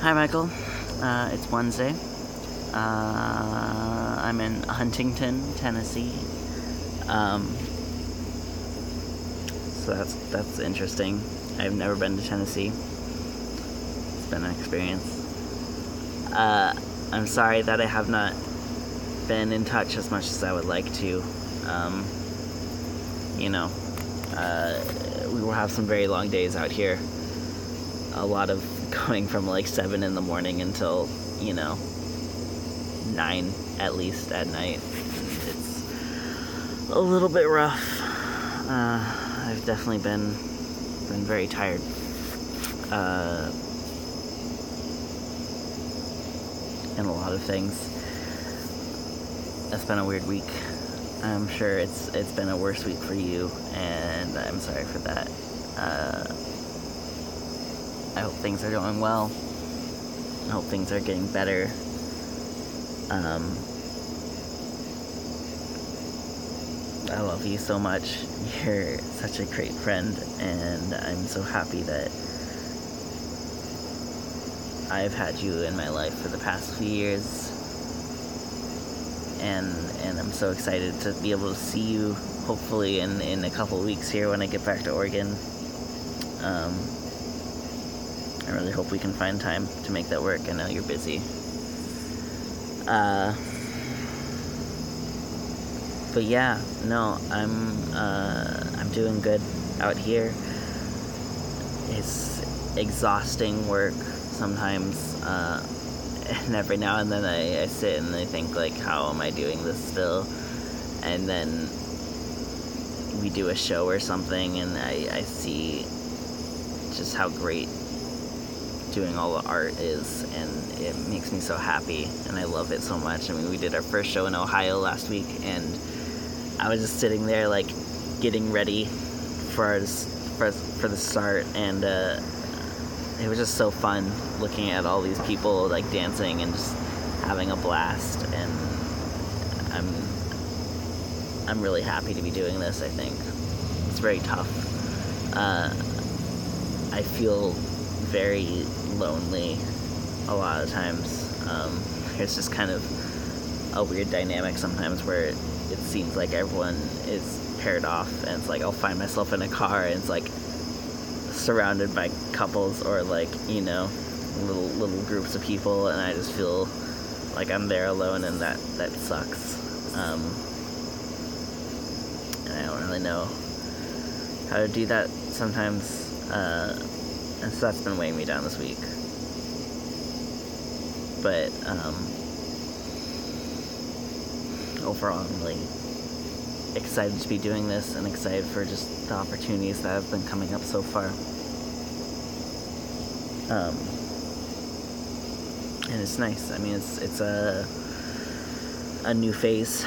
Hi, Michael. It's Wednesday. I'm in Huntington, Tennessee. So that's interesting. I've never been to Tennessee. It's been an experience. I'm sorry that I have not been in touch as much as I would like to. We will have some very long days out here. A lot of going from like 7 in the morning until, 9 at least at night. It's a little bit rough. I've definitely been very tired. And a lot of things. It's been a weird week. I'm sure it's been a worse week for you, and I'm sorry for that. I hope things are going well. I hope things are getting better. I love you so much. You're such a great friend, and I'm so happy that I've had you in my life for the past few years. And I'm so excited to be able to see you, hopefully in a couple of weeks here when I get back to Oregon. I really hope we can find time to make that work. I know you're busy. But yeah, no, I'm doing good out here. It's exhausting work sometimes, and every now and then I sit and I think, like, how am I doing this still? And then we do a show or something, and I see just how great doing all the art is, and it makes me so happy, and I love it so much. I mean, we did our first show in Ohio last week, and I was just sitting there, like, getting ready for the start, and it was just so fun looking at all these people, like, dancing and just having a blast, and I'm really happy to be doing this. I think it's very tough. I feel very lonely a lot of times. It's just kind of a weird dynamic sometimes where it seems like everyone is paired off, and it's like I'll find myself in a car and it's like surrounded by couples or, like, little groups of people, and I just feel like I'm there alone, and that sucks. And I don't really know how to do that sometimes. And so that's been weighing me down this week. But overall, I'm really excited to be doing this, and excited for just the opportunities that have been coming up so far. And it's nice. I mean, it's a new phase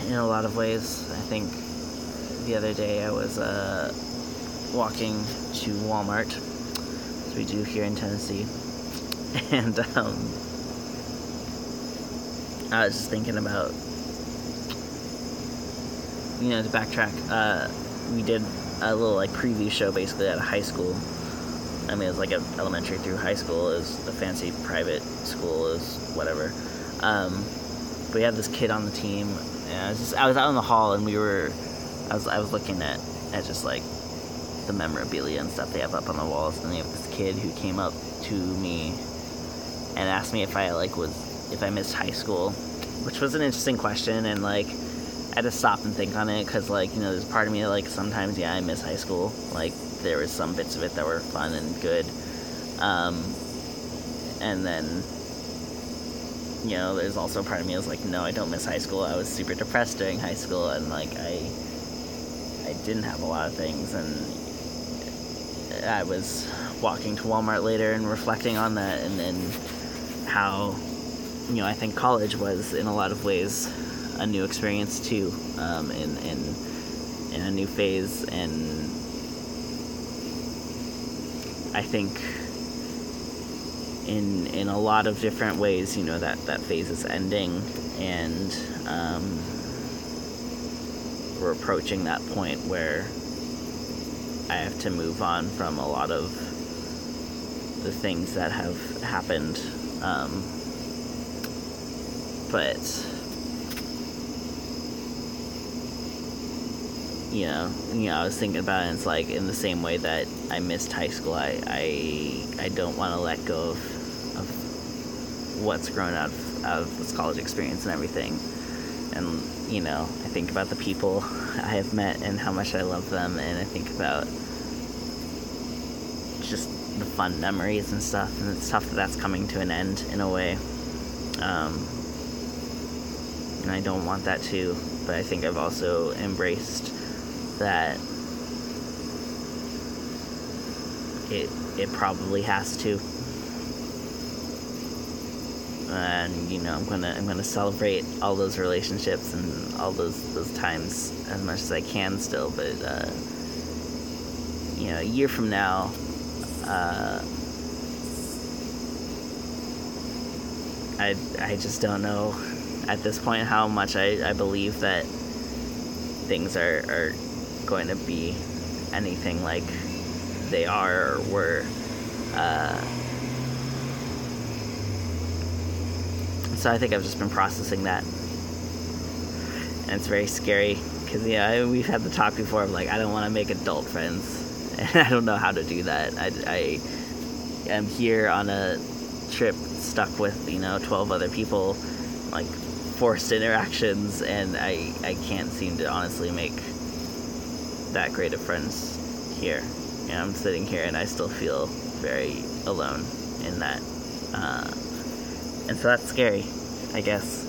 in a lot of ways. I think the other day I was walking to Walmart, as we do here in Tennessee, and I was just thinking about, to backtrack, we did a little, like, preview show basically at a high school. I mean, it was like an elementary through high school. It was a fancy private school. It was whatever. But we had this kid on the team, and I was out in the hall, and I was looking at just, like, the memorabilia and stuff they have up on the walls, and they have this kid who came up to me and asked me if I missed high school, which was an interesting question, and, like, I had to stop and think on it, because, like, there's part of me that, like, sometimes, yeah, I miss high school. Like, there was some bits of it that were fun and good, and then, there's also part of me that was like, no, I don't miss high school. I was super depressed during high school, and, like, I didn't have a lot of things, and I was walking to Walmart later and reflecting on that, and then how, I think college was, in a lot of ways, a new experience too, in a new phase, and I think in a lot of different ways, that phase is ending, and we're approaching that point where I have to move on from a lot of the things that have happened. But you know, I was thinking about it, and it's like, in the same way that I missed high school, I don't want to let go of what's grown out of this college experience and everything. And, you know, I think about the people I have met and how much I love them, and I think about just the fun memories and stuff, and it's tough that that's coming to an end in a way. And I don't want that to, but I think I've also embraced that it probably has to. And, you know, I'm gonna celebrate all those relationships and all those times as much as I can still. But you know, a year from now, I just don't know at this point how much I believe that things are going to be anything like they are or were. So I think I've just been processing that, and it's very scary because, yeah, we've had the talk before of like, I don't want to make adult friends, and I don't know how to do that. I am here on a trip stuck with, you know, 12 other people, like forced interactions, and I can't seem to honestly make that great of friends here. You know, I'm sitting here and I still feel very alone in that. And so that's scary, I guess.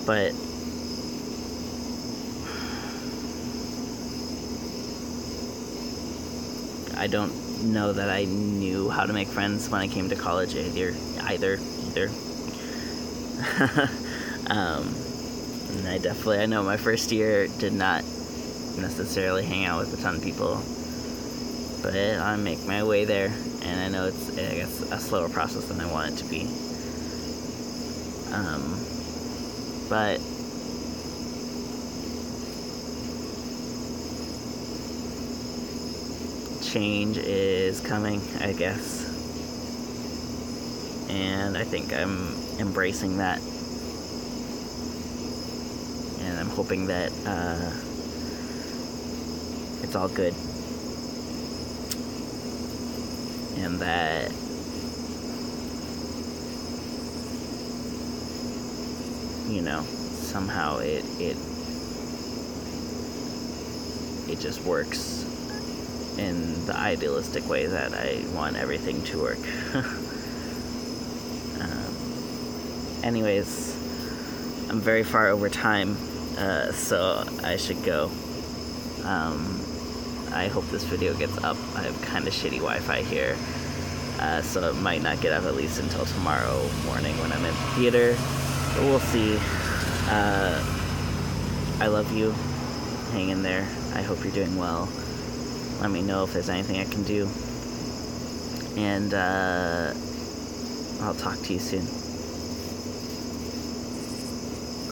But I don't know that I knew how to make friends when I came to college either. And I know my first year did not necessarily hang out with a ton of people, but I make my way there, and I know it's, I guess, a slower process than I want it to be. But change is coming, I guess, and I think I'm embracing that, and I'm hoping that it's all good, and that you know, somehow it just works in the idealistic way that I want everything to work. Anyways, I'm very far over time, so I should go. I hope this video gets up. I have kind of shitty Wi-Fi here, so it might not get up at least until tomorrow morning when I'm in the theater, but we'll see. I love you. Hang in there. I hope you're doing well. Let me know if there's anything I can do, and I'll talk to you soon.